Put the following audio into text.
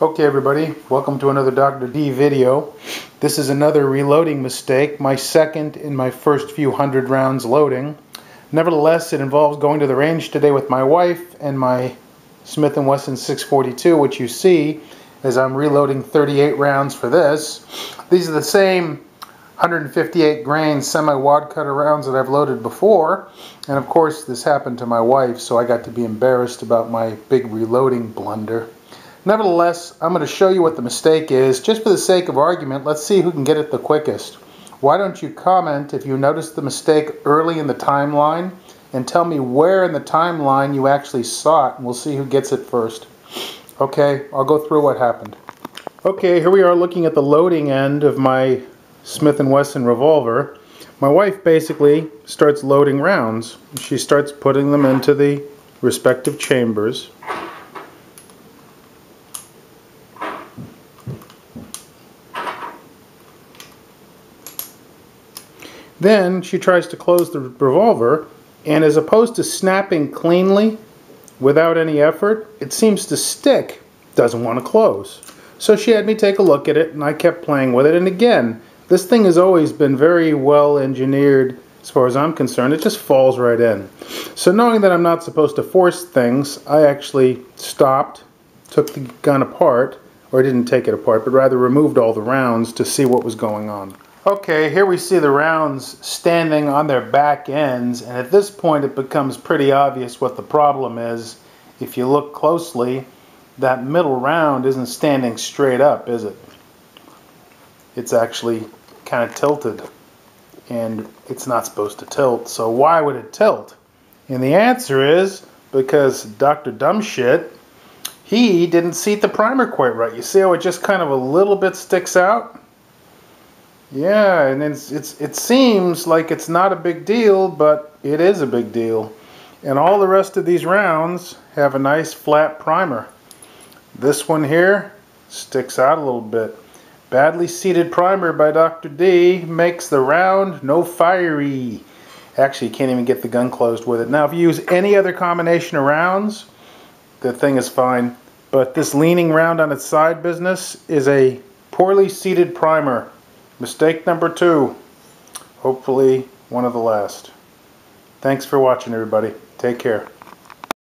Okay everybody, welcome to another Dr. D video. This is another reloading mistake, my second in my first few hundred rounds loading. Nevertheless, it involves going to the range today with my wife and my Smith & Wesson 642, which you see as I'm reloading 38 rounds for this. These are the same 158 grain semi-wad cutter rounds that I've loaded before, and of course this happened to my wife, so I got to be embarrassed about my big reloading blunder. Nevertheless, I'm going to show you what the mistake is. Just for the sake of argument, let's see who can get it the quickest. Why don't you comment if you noticed the mistake early in the timeline and tell me where in the timeline you actually saw it, and we'll see who gets it first. Okay, I'll go through what happened. Okay, here we are looking at the loading end of my Smith & Wesson revolver. My wife basically starts loading rounds. She starts putting them into the respective chambers. Then she tries to close the revolver, and as opposed to snapping cleanly without any effort, it seems to stick, doesn't want to close. So she had me take a look at it, and I kept playing with it, and again, this thing has always been very well engineered as far as I'm concerned. It just falls right in. So knowing that I'm not supposed to force things, I actually stopped, took the gun apart, or I didn't take it apart, but rather removed all the rounds to see what was going on. Okay, here we see the rounds standing on their back ends, and at this point it becomes pretty obvious what the problem is. If you look closely, that middle round isn't standing straight up, is it? It's actually kind of tilted, and it's not supposed to tilt, so why would it tilt? And the answer is because Dr. Dumbshit, he didn't seat the primer quite right. You see how it just kind of a little bit sticks out? Yeah, and it seems like it's not a big deal, but it is a big deal. And all the rest of these rounds have a nice flat primer. This one here sticks out a little bit. Badly seated primer by Dr. D makes the round no fiery. Actually, you can't even get the gun closed with it. Now, if you use any other combination of rounds, the thing is fine. But this leaning round on its side business is a poorly seated primer. Mistake number 2. Hopefully one of the last. Thanks for watching, everybody. Take care.